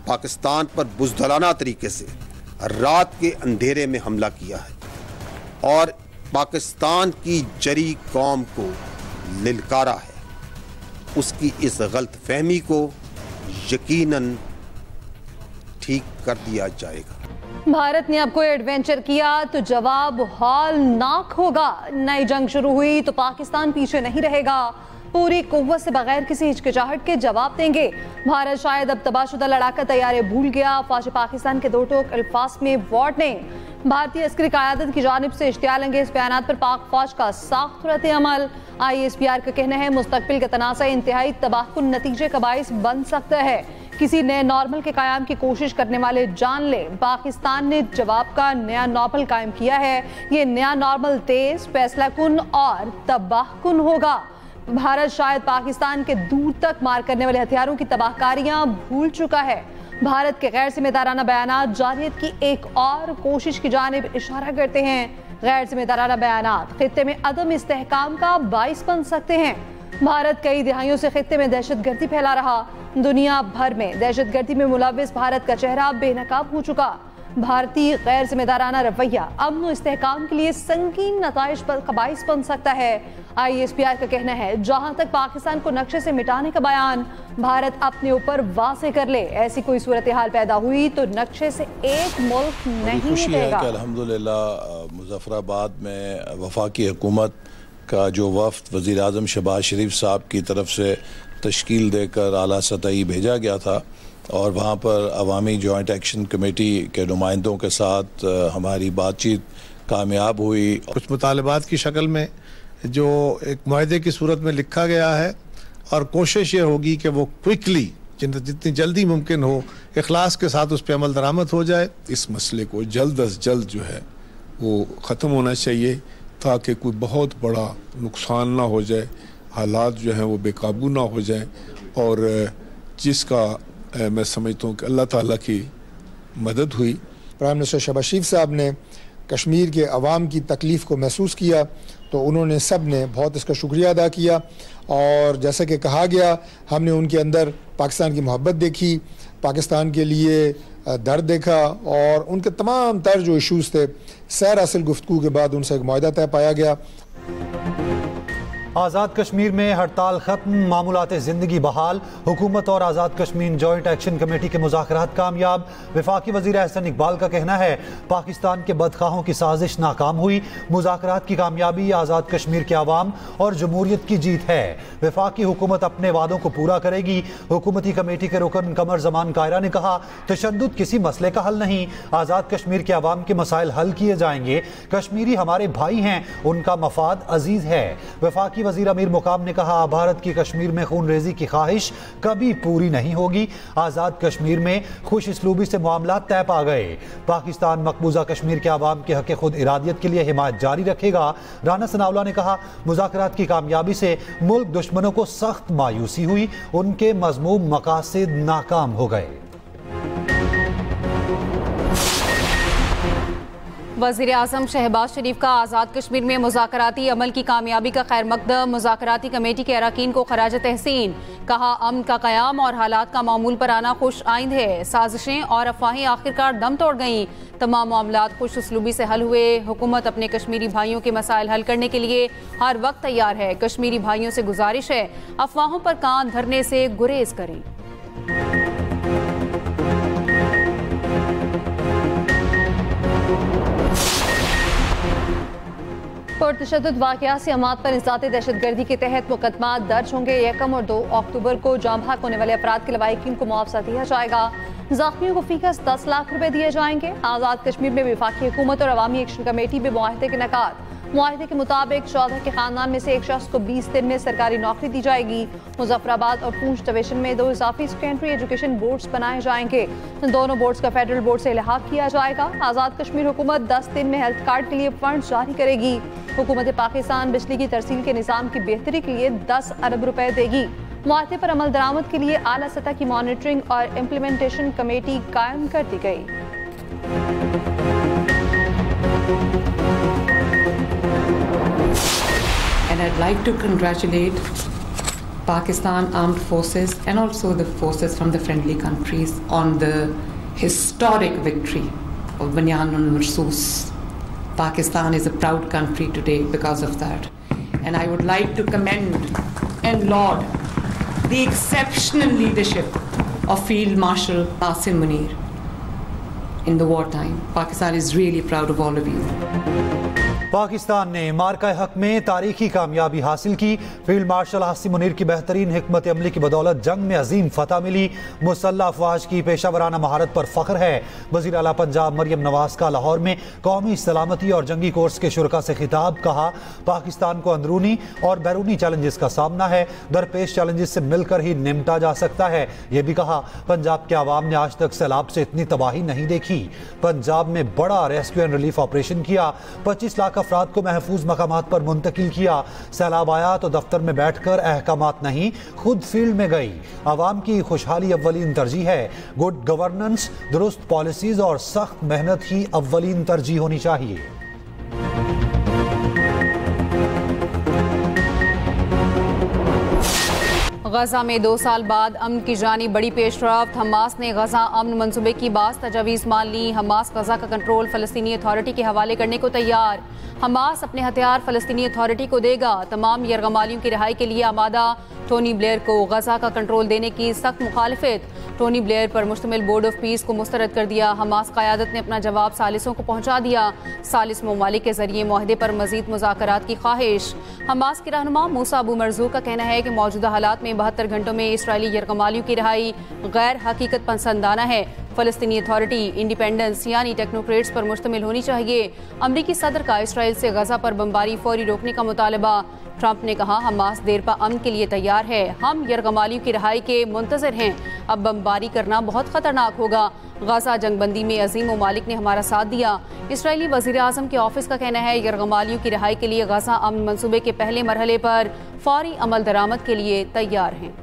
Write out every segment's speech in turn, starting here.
पाकिस्तान पर बुज़दिलाना तरीके से रात के अंधेरे में हमला किया है और पाकिस्तान की जरी कौम को लिलकारा है, उसकी इस गलत फहमी को यकीनन ठीक कर दिया जाएगा। भारत ने अब कोई एडवेंचर किया तो जवाब हौलनाक होगा। नई जंग शुरू हुई तो पाकिस्तान पीछे नहीं रहेगा, पूरी कुव्वत से बगैर किसी हिचकिचाहट के जवाब देंगे। भारत शायद अब तबाहशुदा लड़ाका तैयारी भूल गया। फौज पाकिस्तान के दो टोक अल्फाज में वार्निंग। भारतीय अस्करी क़यादत की जानिब से इश्तियाल अंगेज बयानात पर पाक फौज का सख्त रद्द अमल। ISPR का कहना है मुस्तकबिल का तनाज़ा इंतहाई तबाहकुन नतीजे का बाइस बन सकता है। किसी नए नॉर्मल के कायम की कोशिश करने वाले जान लें, पाकिस्तान ने जवाब का नया नॉर्मल कायम किया है। ये नया नॉर्मल तेज, फैसलाकुन और तबाहकुन होगा। भारत शायद पाकिस्तान के दूर तक मार करने वाले हथियारों की तबाहकारियां भूल चुका है। भारत के गैर जिम्मेदाराना बयानात जारहियत की एक और कोशिश की जानिब इशारा करते हैं। गैर जिम्मेदाराना बयानात खित्ते में अदम इस्तेहकाम का बाइस बन सकते हैं। भारत कई दिहाइयों से खित्ते में दहशतगर्दी फैला रहा। दुनिया भर में दहशतगर्दी में मुलविस भारत का चेहरा बेनकाब हो चुका। भारतीय गैर जिम्मेदाराना रवैया अमन और इस्तेहकाम के लिए संगीन नताइज का बाइस बन सकता है। ISPR का कहना है जहां तक पाकिस्तान को नक्शे से मिटाने का बयान भारत अपने ऊपर वाज़ेह कर ले, ऐसी कोई सूरत हाल पैदा हुई तो नक्शे से एक मुल्क नहीं मिटेगा। अल्हम्दुलिल्लाह मुज़फ्फराबाद में वफाकी हुकूमत का जो वफ्द वज़ीर आज़म शहबाज शरीफ साहब की तरफ से तश्कील देकर आला सतही भेजा गया था और वहाँ पर अवामी जॉइंट एक्शन कमेटी के नुमाइंदों के साथ हमारी बातचीत कामयाब हुई। कुछ मुतालबात की शक्ल में जो एक मुआहदे की सूरत में लिखा गया है और कोशिश ये होगी कि वो क्विकली जितनी जल्दी मुमकिन हो इखलास के साथ उस पर अमल दरामद हो जाए। इस मसले को जल्द अज जल्द जो है वो ख़त्म होना चाहिए ताकि कोई बहुत बड़ा नुकसान ना हो जाए, हालात जो हैं वो बेकाबू ना हो जाए और जिसका मैं समझता हूँ कि अल्लाह ताला की मदद हुई। प्राइम मिनिस्टर शहबाज शरीफ साहब ने कश्मीर के अवाम की तकलीफ़ को महसूस किया तो उन्होंने सब ने बहुत इसका शुक्रिया अदा किया और जैसा कि कहा गया हमने उनके अंदर पाकिस्तान की मोहब्बत देखी, पाकिस्तान के लिए दर्द देखा और उनके तमाम तर जो इशूज़ थे सैर असल गुफ्तगू के बाद उनसे एक मुआहदा तय पाया गया। आज़ाद कश्मीर में हड़ताल खत्म, मामूलात ज़िंदगी बहाल। हुकूमत और Azad Kashmir joint action committee के मुज़ाकरात कामयाब। वफाकी वज़ीर एहसन इकबाल का कहना है पाकिस्तान के बदखाहों की साजिश नाकाम हुई। मुज़ाकरात की कामयाबी आज़ाद कश्मीर के अवाम और जमहूरियत की जीत है। वफाकी हुकूमत अपने वादों को पूरा करेगी। हुकूमती कमेटी के रुकन कमर जमान कायरा ने कहा तशद्दुद किसी मसले का हल नहीं, आज़ाद कश्मीर के अवाम के मसाइल हल किए जाएंगे। कश्मीरी हमारे भाई हैं, उनका मफाद अजीज है। वफाकी वजीर अमीर मुकाम ने कहा भारत की कश्मीर में खून रेजी की ख्वाहिश कभी पूरी नहीं होगी। आज़ाद कश्मीर में खुश इसलूबी से मामला तय पा गए। पाकिस्तान मकबूजा कश्मीर के अवाम के हक खुद इरादियत के लिए हिमायत जारी रखेगा। राना सनाउल्लाह ने कहा मुज़ाकरात की कामयाबी से मुल्क दुश्मनों को सख्त मायूसी हुई, उनके मज़मूम मकासद नाकाम हो गए। वज़ीर आज़म शहबाज शरीफ का आज़ाद कश्मीर में मुज़ाकराती अमल की कामयाबी का खैर मकदम। मुज़ाकराती कमेटी के अरकान को खराज तहसीन। कहा अमन का क़याम और हालात का मामूल पर आना खुश आइंद है। साजिशें और अफवाहें आखिरकार दम तोड़ गईं। तमाम मामलात खुश उसलूबी से हल हुए। हुकूमत अपने कश्मीरी भाइयों के मसाइल हल करने के लिए हर वक्त तैयार है। कश्मीरी भाइयों से गुजारिश है अफवाहों पर कान धरने से गुरेज करें। पुरतशद्दुद वाक़यात से अमात पर इंसदाद दहशतगर्दी के तहत मुकदमा दर्ज होंगे। 1 और 2 अक्टूबर को जाम भाग होने वाले अफराद के लवाहिकीन को मुआवजा दिया जाएगा। जख्मियों को फीस 10 लाख रुपए दिए जाएंगे। आज़ाद कश्मीर में वफाकी हुकूमत और अवामी एक्शन कमेटी में मुआहदे के नकाद। मुआहदे के मुताबिक 14 के खानदान में से एक शख्स को 20 दिन में सरकारी नौकरी दी जाएगी। मुजफ्फराबाद और पूंछ डिवीजन में 2 इजाफी सेकेंडरी एजुकेशन बोर्ड्स बनाए जाएंगे। दोनों बोर्ड्स का फेडरल बोर्ड से इल्हाक किया जाएगा। आज़ाद कश्मीर हुकूमत 10 दिन में हेल्थ कार्ड के लिए फंड जारी करेगी। हुकूमत पाकिस्तान बिजली की तरसील के निज़ाम की बेहतरी के लिए 10 अरब रुपए देगी। मुआहदे पर अमल दरामद के लिए आला सतह की मॉनिटरिंग और इम्प्लीमेंटेशन कमेटी कायम कर दी गई। And I'd like to congratulate Pakistan armed forces and also the forces from the friendly countries on the historic victory of Banyan al-Marsus. Pakistan is a proud country today because of that. And I would like to commend and laud the exceptional leadership of Field Marshal Qasim Munir in the wartime. Pakistan is really proud of all of you. Pakistan ने मार्का हक में तारीखी कामयाबी हासिल की। Field marshal Qasim Munir की बेहतरीन हिकमत अमली की बदौलत जंग में अजीम फतह मिली। मुसल्लह अफवाज की पेशावराना महारत पर फख्र है। वज़ीर आला पंजाब मरियम नवाज का लाहौर में कौमी सलामती और जंगी कोर्स के शुरका से खिताब। कहा, पाकिस्तान को अंदरूनी और बैरूनी चैलेंजेस का सामना है, दरपेश चैलेंजेस से मिलकर ही निपटा जा सकता है। यह भी कहा, पंजाब के आवाम ने आज तक सैलाब से इतनी तबाही नहीं देखी। पंजाब में बड़ा रेस्क्यू एंड रिलीफ ऑपरेशन किया, 25 लाख अफराद को महफूज मकामात पर मुंतकिल किया। सैलाब आया तो दफ्तर में बैठकर अहकामात नहीं, खुद फील्ड में गई। आवाम की खुशहाली अव्वलीन तरजीह है। गुड गवर्नेंस, दुरुस्त पॉलिसीज और सख्त मेहनत ही अव्वलीन तरजीह होनी चाहिए। गजा में 2 साल बाद अमन की जानी बड़ी पेशरफ्त। हमास ने गजा अमन मंसूबे की बास तजावीज़ मान ली। हमास गजा का कंट्रोल फलस्तीनी अथॉरिटी के हवाले करने को तैयार। हमास अपने हथियार फलस्तीनी अथॉरिटी को देगा। तमाम यरगमालियों की रिहाई के लिए आमादा। टोनी ब्लेयर को गजा का कंट्रोल देने की सख्त मुखालिफत। टोनी ब्लेयर पर मुश्तमिल बोर्ड ऑफ पीस को मुस्तरद कर दिया। हमास क़यादत ने अपना जवाब सालिसों को पहुंचा दिया। सालिस ममालिक के जरिए मुआहदे पर मजीद मुज़ाकरात की ख्वाहिश। हमास के रहनुमा मूसा अबू मरजूक का कहना है कि मौजूदा हालात में 72 घंटों में इसराइली यरगमालियों की रिहाई गैर हकीकत पसंदाना है। फलस्तीनी अथॉरिटी इंडिपेंडेंस यानी टेक्नोक्रेट्स पर मुश्तमिल होनी चाहिए। अमरीकी सदर का इसराइल से गजा पर बमबारी फौरी रोकने का मुतालबा। ट्रंप ने कहा, हमास देरपा अमन के लिए तैयार है। हम यरगमालियों की रिहाई के मुंतज़िर हैं। अब बमबारी करना बहुत खतरनाक होगा। गजा जंगबंदी में अजीम ममालिक ने हमारा साथ दिया। इसराइली वज़ीर आज़म के ऑफिस का कहना है, यरगमालियों की रिहाई के लिए गजा अमन मंसूबे के पहले मरहले पर फौरी अमल दरामद के लिए तैयार हैं।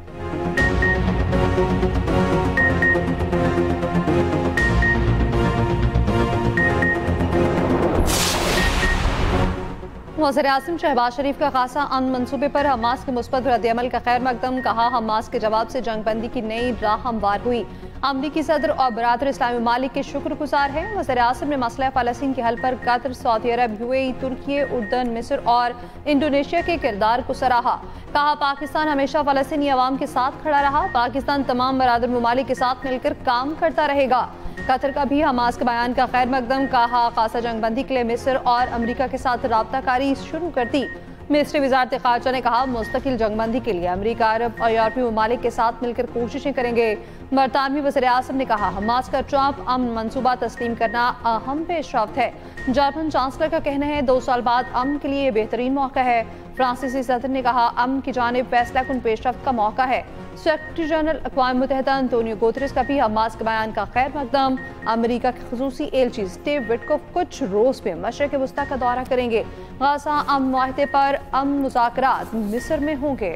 वज़ीर आज़म शहबाज शरीफ का खासा अमन मंसूबे पर हमास के मुस्बत रद्दअमल का खैर मकदम। कहा, हमास के जवाब से जंगबंदी की नई राह हमवार हुई। अमरीकी सदर और बरादर इस्लामी ममालिक के शुक्रगुजार है। वज़ीर आज़म ने मसला फ़लस्तीन के हल पर कतर, सऊदी अरब, यूएई, तुर्की, उर्दन, मिस्र और इंडोनेशिया के किरदार को सराहा। कहा, पाकिस्तान हमेशा फ़लस्तीनी अवाम के साथ खड़ा रहा। पाकिस्तान तमाम बरादर ममालिक के साथ मिलकर काम करता रहेगा। कतर का भी हमास के बयान का खैर मकदम। कहा, खासा जंगबंदी के लिए मिस्र और अमरीका के साथ राब्ताकारी शुरू कर दी। मिस्री वज़ारत ख़ारजा ने कहा, मुस्तकिल जंगबंदी के लिए अमरीका, अरब और यूरोपीय ममालिक के साथ मिलकर कोशिशें करेंगे। बरतानवी वज़ीर आज़म ने कहा, हमास का ट्रंप अमन मंसूबा तस्लीम करना अहम पेशरफ्त है। जर्मन चांसलर का कहना है, 2 साल बाद अमन के लिए बेहतरीन मौका है। फ्रांसीसी सदर ने कहा, अमन की जानिब फैसला कुन पेशरफ्त का मौका है। सेक्रेटरी जनरल अक़वाम मुत्तहिदा अंतोनियो गुतेरेस का भी हमास के बयान का खैर मकदम। अमरीका के ख़ुसूसी एलची स्टीव विटकोफ कुछ रोज़ में मशरिक़ वस्ता का दौरा करेंगे। गजा अमन मुआहदे पर अमन मुज़ाकरात मिस्र में होंगे।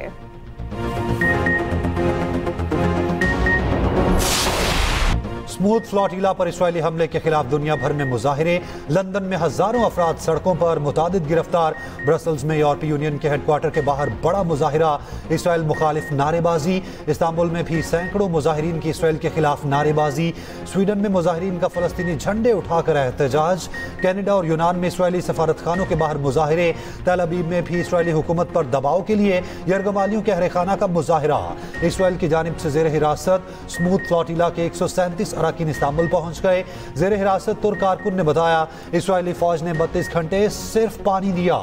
स्मूथ फ्लोटिला पर इसराइली हमले के खिलाफ दुनिया भर में मुजाहिरे। लंदन में हजारों अफराद सड़कों पर, मुतादिद गिरफ्तार। ब्रसल्स में यूरोपीय यूनियन के हेडक्वार्टर के बाहर बड़ा मुजाहिरा, इसराइल मुखालिफ नारेबाजी। इस्तांबुल में भी सैकड़ों मुजाहिरीन की इसराइल के खिलाफ नारेबाजी। स्वीडन में मुजाहिरीन का फलस्तीनी झंडे उठाकर एहतजाज। कनाडा और यूनान में इसराइली सफारतखानों के बाहर मुजाहिरे। तेल अवीव में भी इसराइली हुकूमत पर दबाव के लिए यरगमालियों के अहरेखाना का मुजाहिरा। इसराइल की जानिब से ज़ेर हिरासत स्मूथ फ्लोटिला के 137 अरकान इस्तांबुल पहुंच गए। ज़ेर हिरासत तुर्क कारकुन ने बताया, इसराइली फौज ने 32 घंटे सिर्फ पानी दिया,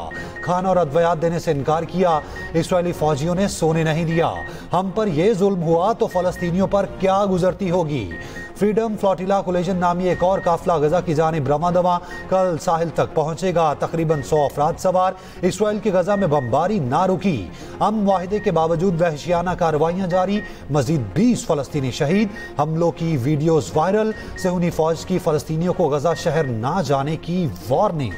खाना और अद्वियात देने से इनकार किया। इसराइली फौजियों ने सोने नहीं दिया। हम पर यह जुल्म हुआ तो फलस्तीनियों पर क्या गुजरती होगी। फ्रीडम फ्लोटिला कोलिजन नामी एक और काफिला गजा की जानिब रवां-दवां कल साहिल तक पहुंचेगा। तकरीबन 100 अफराद सवार। इसराइल की गजा में बमबारी ना रुकी। अमन मुआहिदे के बावजूद वहशियाना कार्रवाइयां जारी। मजीद 20 फलस्तीनी शहीद। हमलों की वीडियोज वायरल। सेहूनी फौज की फलस्तीनियों को गजा शहर ना जाने की वार्निंग।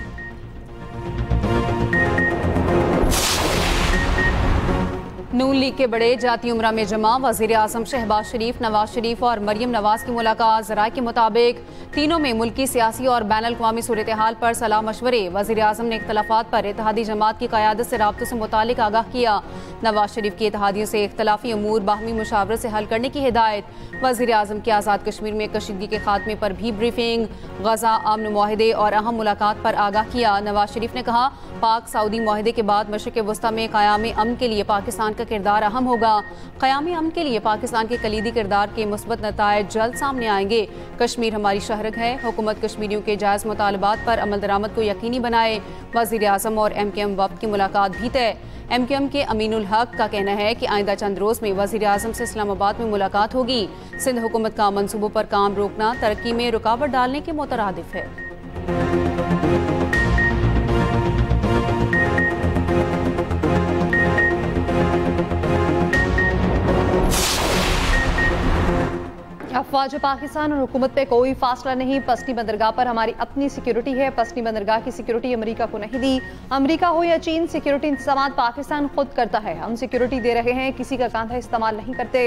नून लीग के बड़े जाती उमरा में जमा वजीर आजम शहबाज शरीफ, नवाज शरीफ और मरियम नवाज की मुलाकात। ज़राए के मुताबिक तीनों में मुल्की सियासी और बैन अल-अक़वामी सूरत हाल पर सलाह मशवरे। वजीर आजम ने इख्तलाफात पर इत्तेहादी जमात की क़यादत से राब्तों से मुतालिक आगाह किया। नवाज शरीफ की इत्तेहादियों से इख्तलाफी अमूर बाहमी मुशावरत से हल करने की हिदायत। वजीर आजम की आज़ाद कश्मीर में कशीदगी के खात्मे पर भी ब्रीफिंग। गजा अमन मुआहदे और अहम मुलाकात पर आगाह किया। नवाज शरीफ ने कहा, पाक सऊदी मुआहदे के बाद मशरिक़ वस्ता में क़याम अमन के लिए पाकिस्तान का किरदार अहम होगा। क़याम अमन के लिए पाकिस्तान के कलीदी किरदार के मुस्बत नतायज जल्द सामने आएंगे। कश्मीर हमारी शहरत है, हुकूमत कश्मीरियों के जायज़ मुतालबात पर अमल दरामद को यकीनी बनाए। वज़ीर आज़म और MKM वफ़द की मुलाकात भी तय। MKM के अमीनुल हक का कहना है कि आइंदा चंद रोज़ में वज़ीर आज़म से इस्लामाबाद में मुलाकात होगी। सिंध हुकूमत का मनसूबों पर काम रोकना तरक्की में रुकावट डालने के मुतरादिफ है। अफवाज पाकिस्तान और हुकूमत पे कोई फासला नहीं। पसनी बंदरगाह पर हमारी अपनी सिक्योरिटी है। पसनी बंदरगाह की सिक्योरिटी अमेरिका को नहीं दी। अमेरिका हो या चीन, सिक्योरिटी इंतजाम पाकिस्तान खुद करता है। हम सिक्योरिटी दे रहे हैं, किसी का कांधा इस्तेमाल नहीं करते।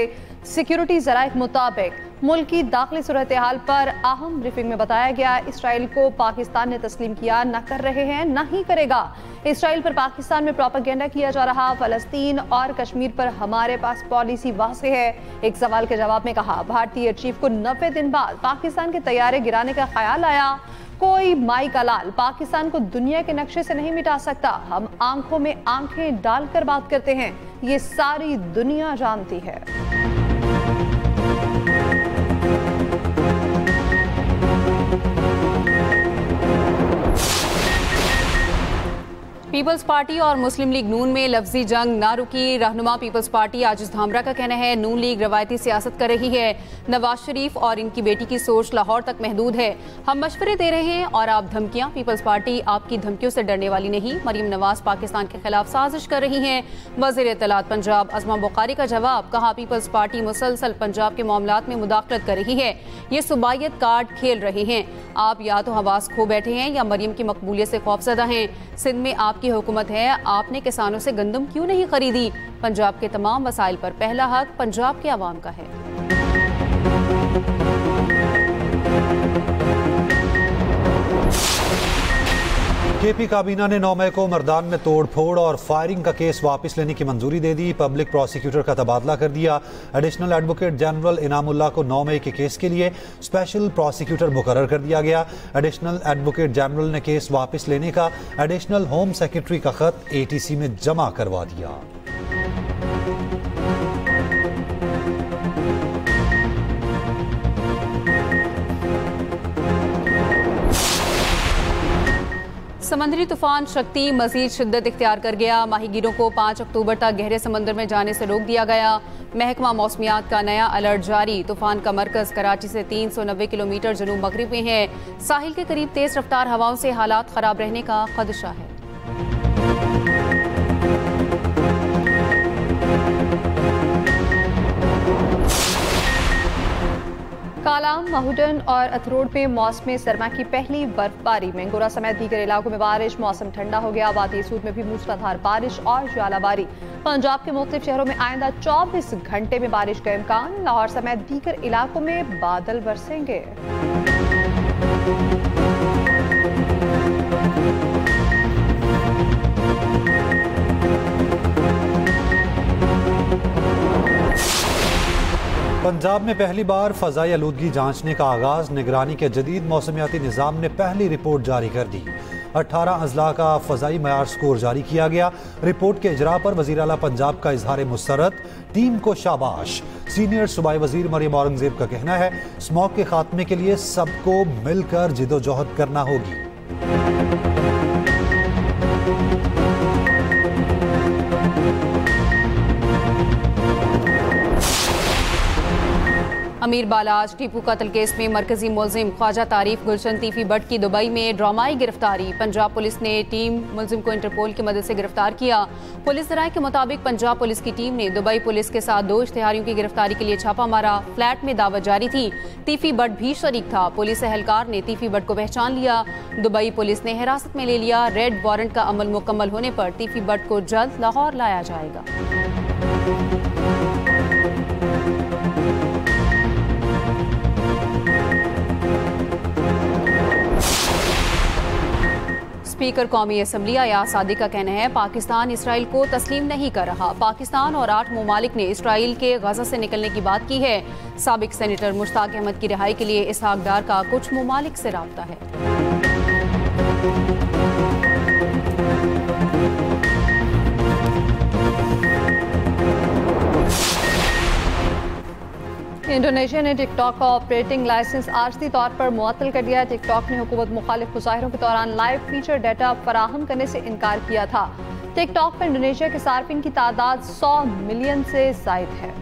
सिक्योरिटी ज़राए के मुताबिक मुल्क की दाखिली सूरत हाल पर अहम ब्रीफिंग में बताया गया, इसराइल को पाकिस्तान ने तस्लीम किया, न कर रहे हैं, न ही करेगा। इसराइल पर पाकिस्तान में प्रोपेगेंडा किया जा रहा। फ़लस्तीन और कश्मीर पर हमारे पास पॉलिसी वाज़ेह है। एक सवाल के जवाब में कहा, भारतीय एयर चीफ को 90 दिन बाद पाकिस्तान के तैयारे गिराने का ख्याल आया। कोई माई का लाल पाकिस्तान को दुनिया के नक्शे से नहीं मिटा सकता। हम आंखों में आंखें डालकर बात करते हैं, ये सारी दुनिया जानती है। पीपल्स पार्टी और मुस्लिम लीग नून में लफ्जी जंग ना रुकी। रहनुमा पीपल्स पार्टी आजिज धामरा का कहना है, नून लीग रवायती सियासत कर रही है। नवाज शरीफ और इनकी बेटी की सोच लाहौर तक महदूद है। हम मशवरे दे रहे हैं और आप धमकियां। पीपल्स पार्टी आपकी धमकियों से डरने वाली नहीं। मरियम नवाज पाकिस्तान के खिलाफ साजिश कर रही हैं। वज़ीर इत्तलात पंजाब अज़मा बुखारी का जवाब, कहा पीपल्स पार्टी मुसलसल पंजाब के मामलात में मुदाखलत कर रही है। ये सूबायत कार्ड खेल रहे हैं। आप या तो हवास खो बैठे हैं या मरियम की मकबूलियत से खौफजदा हैं। सिंध में आपकी हुकूमत है, आपने किसानों से गंदम क्यों नहीं खरीदी? पंजाब के तमाम वसाइल पर पहला हक पंजाब के अवाम का है। KP काबीना ने 9 मई को मर्दान में तोड़ फोड़ और फायरिंग का केस वापस लेने की मंजूरी दे दी। पब्लिक प्रोसिक्यूटर का तबादला कर दिया। एडिशनल एडवोकेट जनरल इनामुल्लाह को 9 मई के केस के लिए स्पेशल प्रोसिक्यूटर मुकर्रर कर दिया गया। एडिशनल एडवोकेट जनरल ने केस वापस लेने का एडिशनल होम सेक्रेटरी का खत ATC में जमा करवा दिया। समंदरी तूफान शक्ति मजीद शिद्दत इख्तियार कर गया। माहीगीरों को 5 अक्टूबर तक गहरे समंदर में जाने से रोक दिया गया। महकमा मौसमियात का नया अलर्ट जारी। तूफान का मरकज कराची से 390 किलोमीटर जनूब मगरिब में है। साहिल के करीब तेज रफ्तार हवाओं से हालात खराब रहने का खदशा है। कालाम, महूडन और अथरोड में मौसम सरमा की पहली बर्फबारी। मैंगोरा समेत दीगर इलाकों में बारिश। मौसम ठंडा हो गया। वादी सूद में भी मूसलाधार बारिश और ज्वालाबारी। पंजाब के मुख्तलिफ शहरों में आइंदा 24 घंटे में बारिश का इम्कान। लाहौर समेत दीगर इलाकों में बादल बरसेंगे। पंजाब में पहली बार फ़ज़ाई आलूदगी जांचने का आगाज़। निगरानी के जदीद मौसमियाती निज़ाम ने पहली रिपोर्ट जारी कर दी। 18 अजला का फ़ज़ाई मयार स्कोर जारी किया गया। रिपोर्ट के इजरा पर वज़ीर आला पंजाब का इजहार मुसरत, टीम को शाबाश। सीनियर सूबाई वज़ीर मरियम औरंगज़ेब का कहना है, स्मॉग के खात्मे के लिए सबको मिलकर जिदोजहद करना होगी। अमीर बालाज टीपू कत्ल केस में मरकजी मुलजिम ख्वाजा तारीफ गुलशन तीफी भट्ट की दुबई में ड्रामाई गिरफ्तारी। पंजाब पुलिस ने टीम मुलजिम को इंटरपोल की मदद से गिरफ्तार किया। पुलिस राय के मुताबिक पंजाब पुलिस की टीम ने दुबई पुलिस के साथ 2 इश्तिहारियों की गिरफ्तारी के लिए छापा मारा। फ्लैट में दावत जारी थी। तीफी भट्ट भी शरीक था। पुलिस एहलकार ने तीफी भट्ट को पहचान लिया। दुबई पुलिस ने हिरासत में ले लिया। रेड वारंट का अमल मुकम्मल होने पर तीफी भट्ट को जल्द लाहौर लाया जाएगा। स्पीकर कौमी असम्बली अयाज सादिक का कहना है पाकिस्तान इसराइल को तस्लीम नहीं कर रहा। पाकिस्तान और 8 ममालिक ने इसराइल के गजा से निकलने की बात की है। साबिक सेनेटर मुश्ताक अहमद की रिहाई के लिए इसहाक डार का कुछ ममालिक से राब्ता है। इंडोनेशिया ने टिकटॉक का ऑपरेटिंग लाइसेंस आर्जी तौर पर मुअत्तल कर दिया है। टिकटॉक ने हुकूमत मुखालिफ मुजाहिरों के दौरान लाइव फीचर डाटा फराहम करने से इनकार किया था। टिकटॉक पर इंडोनेशिया के सार्फिन की तादाद 100 मिलियन से ज़ायद है।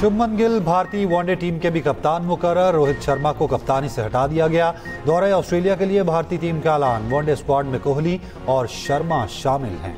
शुभमन गिल भारतीय वनडे टीम के भी कप्तान मुकर्रर। रोहित शर्मा को कप्तानी से हटा दिया गया। दौरे ऑस्ट्रेलिया के लिए भारतीय टीम का ऐलान। वनडे स्क्वाड में कोहली और शर्मा शामिल हैं।